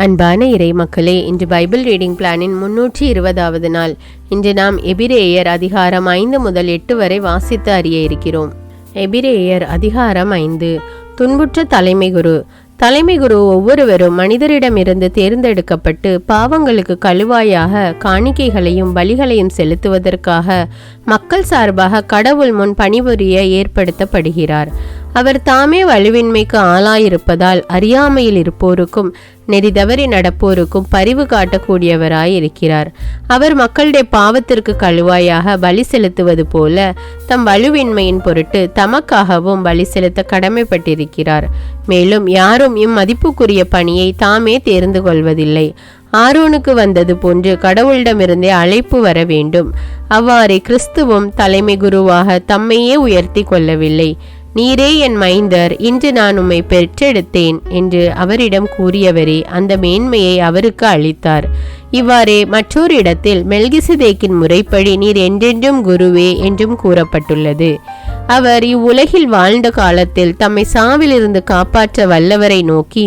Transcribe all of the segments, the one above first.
அன்பான இறை மக்களே, இன்று பைபிள் ரீடிங் பிளானின் 320வது நாள். இன்று நாம் எபிரேயர் அதிகாரம் 5 முதல் 8 வரை வாசித்து அறிய இருக்கிறோம். எபிரேயர் அதிகாரம் 5. துன்புற்ற தலைமை குரு. தலைமை குரு ஒவ்வொருவரும் மனிதரிடமிருந்து தேர்ந்தெடுக்கப்பட்டு பாவங்களுக்கு கழுவாயாக காணிக்கைகளையும் பலிகளையும் செலுத்துவதற்காக மக்கள் சார்பாக கடவுள் முன் பணிபுரிய ஏற்படுத்தப்படுகிறார். அவர் தாமே வலுவின்மைக்கு ஆளாயிருப்பதால் அறியாமையில் இருப்போருக்கும் நெறி தவறி நடப்போருக்கும் பரிவு காட்டக்கூடியவராயிருக்கிறார். அவர் மக்களுடைய பாவத்திற்கு கழுவாயாக பலி செலுத்துவது போல தம் வலுவின்மையின் பொருட்டு தமக்காகவும் பலி செலுத்த கடமைப்பட்டிருக்கிறார். மேலும் யாரும் இம்மதிப்புக்குரிய பணியை தாமே தேர்ந்து கொள்வதில்லை. ஆரோனுக்கு வந்தது போன்று கடவுளிடமிருந்தே அழைப்பு வர வேண்டும். அவ்வாறே கிறிஸ்துவும் தலைமை குருவாக தம்மையே உயர்த்தி கொள்ளவில்லை. நீரே என் மைந்தர், இன்று நான் உம்மை பெற்றெடுத்தேன் என்று அவரிடம் கூறியவரே அந்த மேன்மையை அவருக்கு அளித்தார். இவ்வாறே மற்றொரு இடத்தில் மெல்கிசதேக்கின் முறைப்படி நீர் என்றென்றும் குருவே என்றும் கூறப்பட்டுள்ளது. அவர் இவ்வுலகில் வாழ்ந்த காலத்தில் தம்மை சாவிலிருந்து காப்பாற்ற வல்லவரை நோக்கி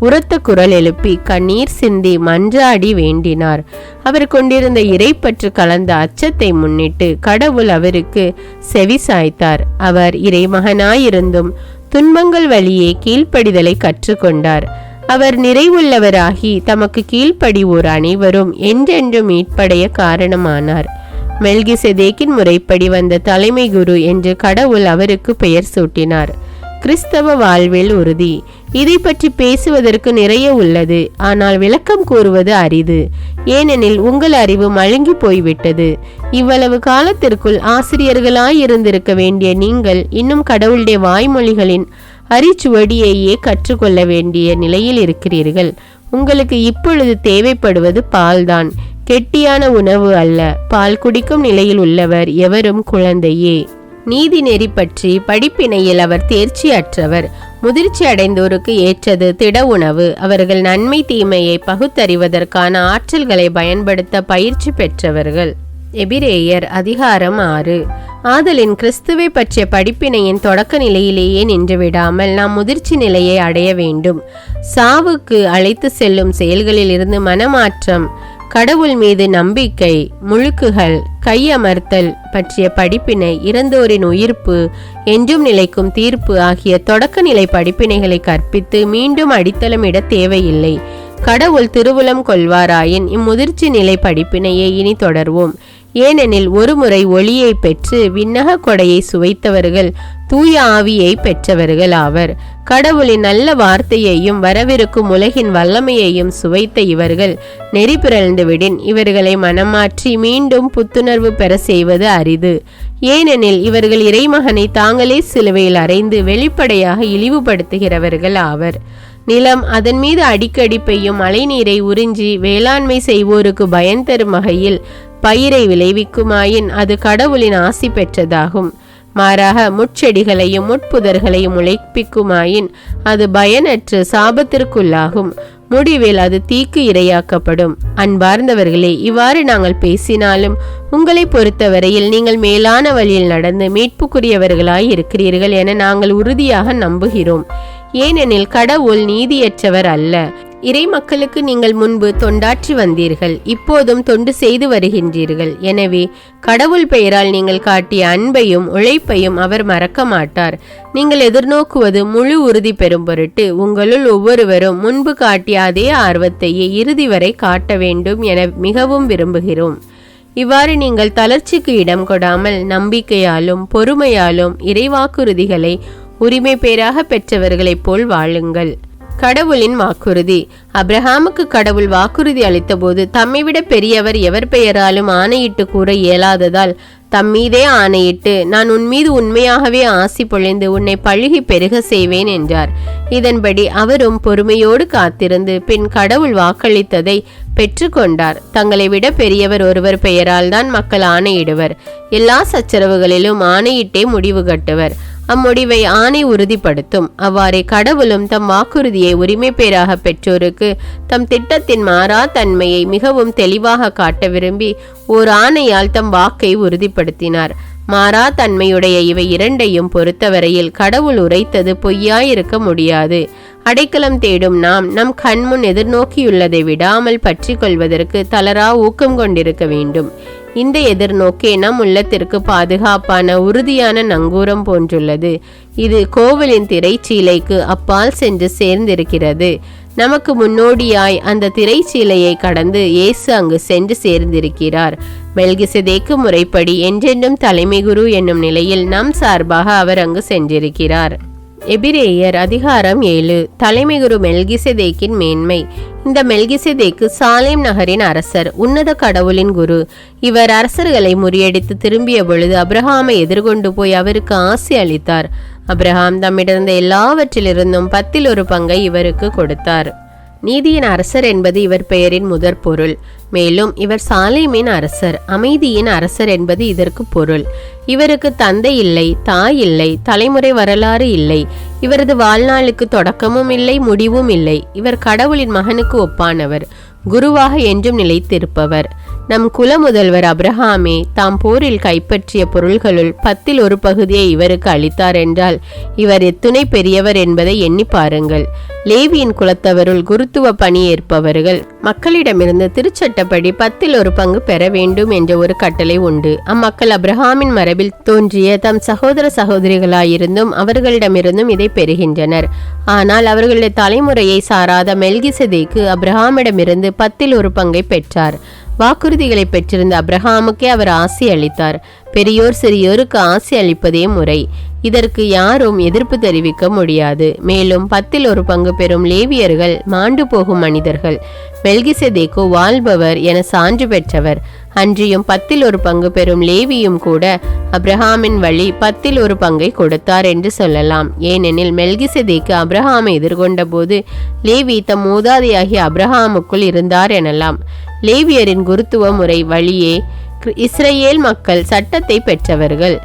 உரத்த குரல் எழுப்பி கண்ணீர் சிந்தி மன்றாடி வேண்டினார். அவர் கொண்டிருந்த இறைப்பற்று கலந்த அச்சத்தை முன்னிட்டு கடவுள் அவருக்கு செவி சாய்த்தார். அவர் இறைமகனாயிருந்தும் துன்பங்கள் வழியே கீழ்ப்படிதலை கற்றுக்கொண்டார். அவர் நிறைவுள்ளவராகி தமக்கு கீழ்ப்படிவோர் அனைவரும் என்றென்றும் மீட்படைய காரணமானார். மெல்கிசதேக்கின் முறைப்படி வந்த தலைமை குரு என்று கடவுள் அவருக்கு பெயர் சூட்டினார். கிறிஸ்தவ வாழ்வில் உறுதி. இதை பற்றி பேசுவதற்கு நிறைய உள்ளது, ஆனால் விளக்கம் கூறுவது அரிது. ஏனெனில் உங்கள் அறிவு மழுங்கி போய்விட்டது. இவ்வளவு காலத்திற்குள் ஆசிரியர்களாயிருந்திருக்க வேண்டிய நீங்கள் இன்னும் கடவுளுடைய வாய்மொழிகளின் அரிச்சுவடியையே கற்றுக்கொள்ள வேண்டிய நிலையில் இருக்கிறீர்கள். உங்களுக்கு இப்பொழுது தேவைப்படுவது பால்தான், கெட்டியான உணவு அல்ல. பால் குடிக்கும் நிலையில் உள்ளவர் எவரும் குழந்தையே. நீதி நெறி பற்றி படிப்பினையில் அவர் தேர்ச்சி அற்றவர். முதிர்ச்சி அடைந்தோருக்கு ஏற்றது திட உணவு. அவர்கள் நன்மை தீமையை பகுத்தறிவதற்கான ஆற்றல்களை பயன்படுத்த பயிற்சி பெற்றவர்கள். எபிரேயர் அதிகாரம் 6. ஆதலின் கிறிஸ்துவை பற்றிய படிப்பினையின் தொடக்க நிலையிலேயே நின்றுவிடாமல் நாம் முதிர்ச்சி நிலையை அடைய வேண்டும். சாவுக்கு அழைத்து செல்லும் செயல்களில் இருந்து மனமாற்றம், கடவுள் மீது நம்பிக்கை, முழுக்குகள், கையமர்த்தல் பற்றிய படிப்பினை, இறந்தோரின் உயிர்ப்பு, என்றும் நிலைக்கும் தீர்ப்பு ஆகிய தொடக்க நிலை படிப்பினைகளை கற்பித்து மீண்டும் அடித்தளமிட தேவையில்லை. கடவுள் திருவுளம் கொள்வாராயின் இம்முதிர்ச்சி நிலை படிப்பினையை இனி தொடர்வோம். ஏனெனில் ஒருமுறை ஒளியை பெற்று விண்ணக கொடையை சுவைத்தவர்கள் தூய ஆவியை பெற்றவர்கள் ஆவர். கடவுளின் நல்ல வார்த்தையையும் வரவிருக்கும் உலகின் வல்லமையையும் சுவைத்த இவர்கள் நெறி பிறழ்ந்துவிடின் இவர்களை மனமாற்றி மீண்டும் புத்துணர்வு பெற செய்வது அரிது. ஏனெனில் இவர்கள் இறைமகனை தாங்களே சிலுவையில் அறைந்து வெளிப்படையாக இழிவுபடுத்துகிறவர்கள் ஆவர். நிலம் அதன் மீது அடிக்கடி பெய்யும் மழை நீரை உறிஞ்சி வேளாண்மை செய்வோருக்கு பயன் தரும் வகையில் பயிரை விளைவிக்குமாயின் அது கடவுளின் ஆசி பெற்றதாகும். மாறாக முட்செடிகளையும் முட்புதர்களையும் உழைப்பிக்குமாயின் அது பயனற்று சாபத்திற்குள்ளாகும். முடிவில் அது தீக்கு இரையாக்கப்படும். அன்பார்ந்தவர்களே, இவ்வாறு நாங்கள் பேசினாலும் உங்களை பொறுத்தவரையில் நீங்கள் மேலான வழியில் நடந்து மீட்புக்குரியவர்களாய் இருக்கிறீர்கள் என நாங்கள் உறுதியாக நம்புகிறோம். ஏனெனில் கடவுள் நீதியற்றவர் அல்ல. இறை மக்களுக்கு நீங்கள் முன்பு தொண்டாற்றி வந்தீர்கள், இப்போதும் தொண்டு செய்து வருகின்றீர்கள். எனவே கடவுள் பெயரால் நீங்கள் காட்டிய அன்பையும் உழைப்பையும் அவர் மறக்க மாட்டார். நீங்கள் எதிர்நோக்குவது முழு உறுதி பெறும் பொருட்டு உங்களுள் ஒவ்வொருவரும் முன்பு காட்டிய அதே ஆர்வத்தையே இறுதி வரை காட்ட வேண்டும் என மிகவும் விரும்புகிறோம். இவ்வாறு நீங்கள் தளர்ச்சிக்கு இடம் கொடாமல் நம்பிக்கையாலும் பொறுமையாலும் இறைவாக்குறுதிகளை உரிமை பேராக பெற்றவர்களைப் போல் வாழுங்கள். கடவுளின் வாக்குறுதி. அப்ரஹாமுக்கு கடவுள் வாக்குறுதி அளித்த போது தம்மை விட பெரியவர் எவர் பெயராலும் ஆணையிட்டு கூற இயலாததால் தம்மீதே ஆணையிட்டு நான் உன் மீது உண்மையாகவே ஆசி பொழிந்து உன்னை பழுகி பெருக செய்வேன் என்றார். இதன்படி அவரும் பொறுமையோடு காத்திருந்து பின் கடவுள் வாக்களித்ததை பெற்றுக்கொண்டார். தங்களை விட பெரியவர் ஒருவர் பெயரால் தான் மக்கள் ஆணையிடுவர். எல்லா சச்சரவுகளிலும் ஆணையிட்டே முடிவு கட்டுவர். அம்முடிவை ஆணை உறுதிப்படுத்தும். அவ்வாறே கடவுளும் தம் வாக்குறுதியை உரிமை பேராக பெற்றோருக்கு தம் திட்டத்தின் மாறா தன்மையை மிகவும் தெளிவாக காட்ட விரும்பி ஓர் ஆணையால் தம் வாக்கை உறுதிப்படுத்தினார். மாறா தன்மையுடைய இவை இரண்டையும் பொறுத்தவரையில் கடவுள் உரைத்தது பொய்யாயிருக்க முடியாது. அடைக்கலம் தேடும் நாம் நம் கண்முன் எதிர்நோக்கியுள்ளதை விடாமல் பற்றி கொள்வதற்கு தளரா ஊக்கம் கொண்டிருக்க வேண்டும். இந்த எதிர்நோக்கே நம் உள்ளத்திற்கு பாதுகாப்பான உறுதியான நங்கூரம் போன்றுள்ளது. இது கோவிலின் திரைச்சீலைக்கு அப்பால் சென்று சேர்ந்திருக்கிறது. நமக்கு முன்னோடியாய் அந்த திரைச்சீலையை கடந்து இயேசு அங்கு சென்று சேர்ந்திருக்கிறார். மெல்கிசேதேக்கு முறைப்படி என்றென்றும் தலைமை குரு என்னும் நிலையில் நம் சார்பாக அவர் அங்கு சென்றிருக்கிறார். எபிரேயர் அதிகாரம் 7. தலைமை குரு மெல்கிசேதேக்கின் மேன்மை. இந்த மெல்கிசேதேக்கு சாலேம் நகரின் அரசர், உன்னத கடவுளின் குரு. இவர் அரசர்களை முறியடித்து திரும்பிய பொழுது அப்ரஹாமை எதிர்கொண்டு போய் அவருக்கு ஆசி அளித்தார். அப்ரஹாம் தம்மிடந்த எல்லாவற்றிலிருந்தும் 10% இவருக்கு கொடுத்தார். நீதியின் அரசர் என்பது இவர் பெயரின் முதற் பொருள். மேலும் இவர் சாலேமின் அரசர், அமைதியின் அரசர் என்பது இதற்கு பொருள். இவருக்கு தந்தை இல்லை, தாய் இல்லை, தலைமுறை வரலாறு இல்லை. இவரது வாழ்நாளுக்கு தொடக்கமும் இல்லை, முடிவும் இல்லை. இவர் கடவுளின் மகனுக்கு ஒப்பானவர், குருவாக என்றும் நிலைத்திருப்பவர். நம் குல முதல்வர் அப்ரஹாமே தாம் போரில் கைப்பற்றிய பொருள்களுள் 10% இவருக்கு அளித்தார் என்றால் இவர் எத்துணை பெரியவர் என்பதை எண்ணி பாருங்கள். லேவியின் குலத்தவருள் குருத்துவ பணி ஏற்பவர்கள் மக்களிடமிருந்து திருச்சட்டப்படி 10% பெற வேண்டும் என்ற ஒரு கட்டளை உண்டு. அம்மக்கள் அப்ரஹாமின் மரபில் தோன்றிய தம் சகோதர சகோதரிகளாயிருந்தும் அவர்களிடமிருந்தும் இதை பெறுகின்றனர். ஆனால் அவர்களுடைய தலைமுறையை சாராத மெல்கிசேதேக்கு அப்ரஹாமிடமிருந்து 10% பெற்றார். வாக்குறுதிகளை பெற்றிருந்த அப்ரஹாமுக்கே அவர் ஆசி அளித்தார். பெரியோர் சிறியோருக்கு ஆசி அளிப்பதே முறை. இதற்கு யாரும் எதிர்ப்பு தெரிவிக்க முடியாது. மேலும் 10% பெறும் லேவியர்கள் மாண்டு போகும் மனிதர்கள். மெல்கிசேதேக்கு வாழ்பவர் என சான்று பெற்றவர். அன்றியும் 10% பெறும் லேவியும் கூட அப்ரஹாமின் வழி 10% கொடுத்தார் என்று சொல்லலாம். ஏனெனில் மெல்கிசேதேக்கு அப்ரஹாமை எதிர்கொண்ட போது லேவி தம் மூதாதையாகிய அப்ரஹாமுக்குள் இருந்தார் எனலாம். லேவியரின் குருத்துவ முறை வழியே இஸ்ரேல் மக்கள் சட்டத்தை பெற்றவர்கள்.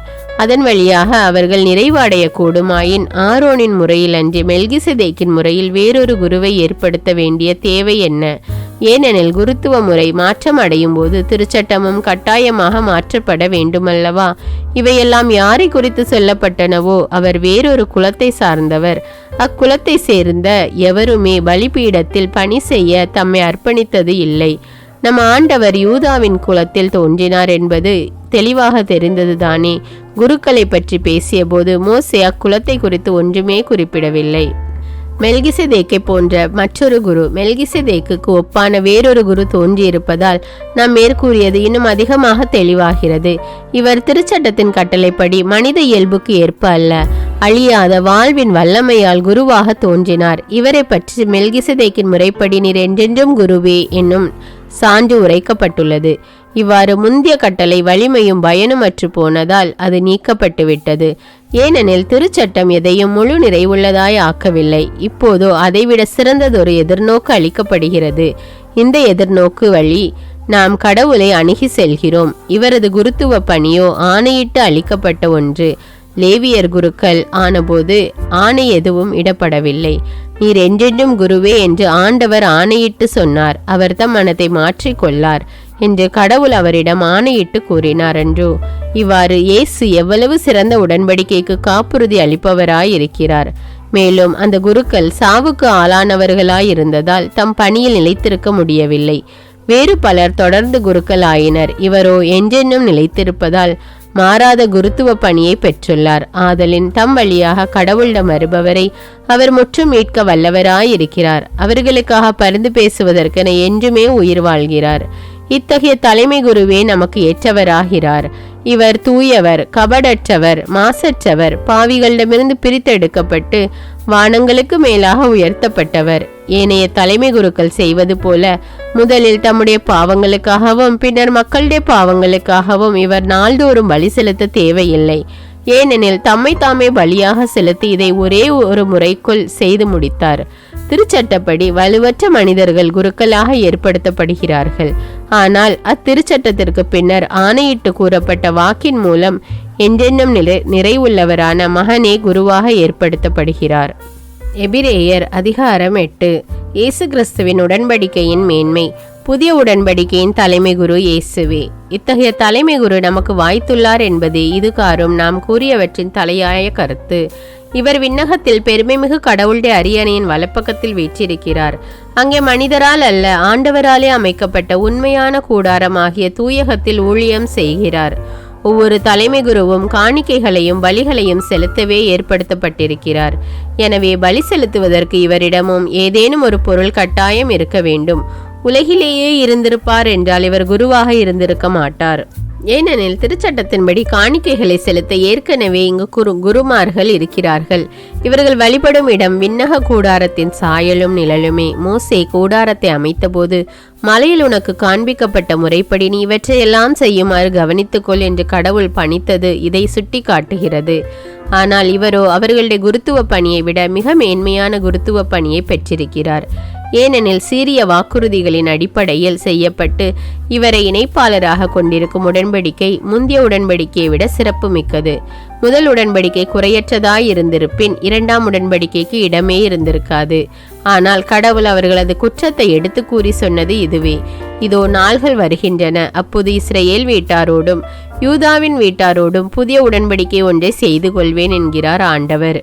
அதன் வழியாக அவர்கள் நிறைவு அடைய கூடுமாயின் ஆரோனின் முறையில் அன்றி மெல்கிசேதேக்கின் முறையில் வேறொரு குருவை ஏற்படுத்த வேண்டிய தேவை என்ன? ஏனெனில் குருத்துவ முறை மாற்றம் அடையும் போது திருச்சட்டமும் கட்டாயமாக மாற்றப்பட வேண்டுமல்லவா? இவையெல்லாம் யாரை குறித்து சொல்லப்பட்டனவோ அவர் வேறொரு குலத்தை சார்ந்தவர். அக்குலத்தை சேர்ந்த எவருமே பலிபீடத்தில் பணி செய்ய தம்மை அர்ப்பணித்தது இல்லை. நம் ஆண்டவர் யூதாவின் குலத்தில் தோன்றினார் என்பது தெளிவாக தெரிந்தது தானே. குருக்களை பற்றி பேசிய போது மோசே அக்குலத்தை குறித்து ஒன்றுமே குறிப்பிடவில்லை. மெல்கிசேதேக்கை போன்ற மற்றொரு குரு, மெல்கிசேதேக்கு ஒப்பான வேறொரு குரு தோன்றியிருப்பதால் நாம் மேற்கூறியது இன்னும் அதிகமாக தெளிவாகிறது. இவர் திருச்சட்டத்தின் கட்டளைப்படி மனித இயல்புக்கு ஏற்ப அல்ல, அழியாத வாழ்வின் வல்லமையால் குருவாக தோன்றினார். இவரை பற்றி மெல்கிசேதேக்கின் முறைப்படி நீர் என்றென்றும் குருவே என்னும் சான்று உரைக்கப்பட்டுள்ளது. இவ்வாறு முந்திய கட்டளை வலிமையும் பயனுமற்று போனதால் அது நீக்கப்பட்டுவிட்டது. ஏனெனில் திருச்சட்டம் எதையும் முழு நிறைவுள்ளதாய் ஆக்கவில்லை. இப்போதோ அதைவிட சிறந்ததொரு எதிர்நோக்கு அளிக்கப்படுகிறது. இந்த எதிர்நோக்கு வழி நாம் கடவுளை அணுகி செல்கிறோம். இவரது குருத்துவ பணியோ ஆணையிட்டு அளிக்கப்பட்ட ஒன்று. லேவியர் குருக்கள் ஆனபோது ஆணை எதுவும் இடப்படவில்லை. நீர் என்றென்றும் குருவே என்று ஆண்டவர் ஆணையிட்டு சொன்னார். அவர் தம் மனத்தை மாற்றிக்கொள்ளார் என்று கடவுள் அவரிடம் ஆணையிட்டு கூறினார் என்றோ. இவ்வாறு இயேசு எவ்வளவு சிறந்த உடன்படிக்கைக்கு காப்புறுதி அளிப்பவராயிருக்கிறார். மேலும் அந்த குருக்கள் சாவுக்கு ஆளானவர்களாயிருந்ததால் தம் பணியில் நிலைத்திருக்க முடியவில்லை. வேறு பலர் தொடர்ந்து குருக்கள் ஆயினர். இவரோ என்றென்னும் நிலைத்திருப்பதால் மாறாத குருத்துவ பணியை பெற்றுள்ளார். ஆதலின் தம் வழியாக கடவுளிடம் வருபவரை அவர் முற்றும் மீட்க வல்லவராயிருக்கிறார். அவர்களுக்காக பரிந்து பேசுவதற்கென என்றுமே உயிர் வாழ்கிறார். இத்தகைய தலைமை குருவே நமக்கு ஏற்றவராகிறார். இவர் தூயவர், கபடற்றவர், மாசற்றவர், பாவிகளிடமிருந்து பிரித்தெடுக்கப்பட்டு வானங்களுக்கு மேலாக உயர்த்தப்பட்டவர். ஏனைய தலைமை குருக்கள் செய்வது போல முதலில் தம்முடைய பாவங்களுக்காகவும் பின்னர் மக்களுடைய பாவங்களுக்காகவும் இவர் நாள்தோறும் பலி செலுத்த தேவையில்லை. ஏனெனில் தம்மை தாமே பலியாக செலுத்தி இதை ஒரே ஒரு முறைக்குள் செய்து முடித்தார். திருச்சட்டப்படி வலுவற்ற மனிதர்கள் குருக்களாக ஏற்படுத்தப்படுகிறார்கள். ஆனால் அத்திருச்சட்டத்திற்கு பின்னர் ஆணையிட்டு கூறப்பட்ட வாக்கின் மூலம் என்றென்னும் நிறைவுள்ளவரான மகனே குருவாக ஏற்படுத்தப்படுகிறார். எபிரேயர் அதிகாரம் 8. இயேசு கிறிஸ்துவின் உடன்படிக்கையின் மேன்மை. புதிய உடன்படிக்கையின் தலைமை குரு இயேசுவே. இத்தகைய தலைமை குரு நமக்கு வாய்த்துள்ளார் என்பதே இதுகாரும் நாம் கூறியவற்றின் தலையாய கருத்து. இவர் விண்ணகத்தில் பெருமைமிகு கடவுளுடைய அரியணையின் வலப்பக்கத்தில் வீற்றிருக்கிறார். அங்கே மனிதரால் அல்ல, ஆண்டவராலே அமைக்கப்பட்ட உண்மையான கூடாரமாகிய தூயகத்தில் ஊழியம் செய்கிறார். ஒவ்வொரு தலைமை குருவும் காணிக்கைகளையும் பலிகளையும் செலுத்தவே ஏற்படுத்தப்பட்டிருக்கிறார். எனவே பலி செலுத்துவதற்கு இவரிடமும் ஏதேனும் ஒரு பொருள் கட்டாயம் இருக்க வேண்டும். உலகிலேயே இருந்திருப்பார் என்றால் இவர் குருவாக இருந்திருக்க மாட்டார். ஏனெனில் திருச்சட்டத்தின்படி காணிக்கைகளை செலுத்த ஏற்கனவே இங்கு குருமார்கள் இருக்கிறார்கள். இவர்கள் வழிபடும் இடம் விண்ணக கூடாரத்தின் சாயலும் நிழலுமே. மோசே கூடாரத்தை அமைத்த போது மலையில் உனக்கு காண்பிக்கப்பட்ட முறைப்படி நீ இவற்றையெல்லாம் செய்யுமாறு கவனித்துக்கொள் என்று கடவுள் பணித்தது இதை சுட்டி காட்டுகிறது. ஆனால் இவரோ அவர்களுடைய குருத்துவ பணியை விட மிக மேன்மையான குருத்துவ பணியை பெற்றிருக்கிறார். ஏனெனில் சீரிய வாக்குறுதிகளின் அடிப்படையில் செய்யப்பட்டு இவரை இணைப்பாளராக கொண்டிருக்கும் உடன்படிக்கை முந்தைய உடன்படிக்கையை விட சிறப்பு மிக்கது. முதல் உடன்படிக்கை குறையற்றதாய் இருந்திருப்பின் இரண்டாம் உடன்படிக்கைக்கு இடமே இருந்திருக்காது. ஆனால் கடவுள் அவர்களது குற்றத்தை எடுத்து கூறி சொன்னது இதுவே: இதோ நாள்கள் வருகின்றன, அப்போது இஸ்ரேல் வீட்டாரோடும் யூதாவின் வீட்டாரோடும் புதிய உடன்படிக்கை ஒன்றை செய்து கொள்வேன் என்கிறார் ஆண்டவர்.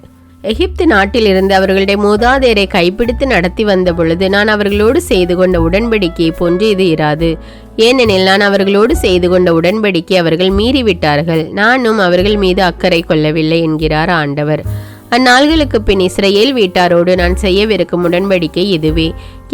எகிப்து நாட்டிலிருந்து அவர்களுடைய மூதாதையரை கைப்பிடித்து நடத்தி வந்த பொழுது நான் அவர்களோடு செய்து கொண்ட உடன்படிக்கையை போன்று இது இராது. ஏனெனில் நான் அவர்களோடு செய்து கொண்ட உடன்படிக்கை அவர்கள் மீறிவிட்டார்கள், நானும் அவர்கள் மீது அக்கறை கொள்ளவில்லை என்கிறார் ஆண்டவர். அந்நாள்களுக்கு பின் இஸ்ரேல் வீட்டாரோடு நான் செய்யவிருக்கும் உடன்படிக்கை இதுவே: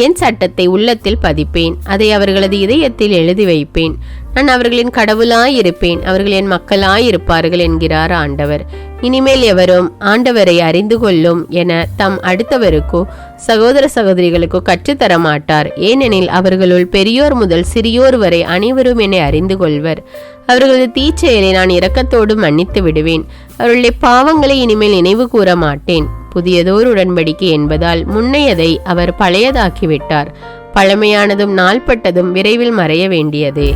என் சட்டத்தை உள்ளத்தில் பதிப்பேன், அதை அவர்களது இதயத்தில் எழுதி வைப்பேன். நான் அவர்களின் கடவுளாயிருப்பேன், அவர்கள் என் மக்களாயிருப்பார்கள் என்கிறார் ஆண்டவர். இனிமேல் எவரும் ஆண்டவரை அறிந்து கொள்ளும் என தம் அடுத்தவருக்கோ சகோதர சகோதரிகளுக்கோ கற்றுத்தர மாட்டார். ஏனெனில் அவர்களுள் பெரியோர் முதல் சிறியோர் வரை அனைவரும் என்னை அறிந்து கொள்வர். அவர்களது தீச்செயலை நான் இரக்கத்தோடு மன்னித்து விடுவேன். அவர்களுடைய பாவங்களை இனிமேல் நினைவு கூற மாட்டேன். புதியதோர் உடன்படிக்கை என்பதால் முன்னையதை அவர் பழையதாக்கிவிட்டார். பழமையானதும் நாள்பட்டதும் விரைவில் மறைய வேண்டியதே.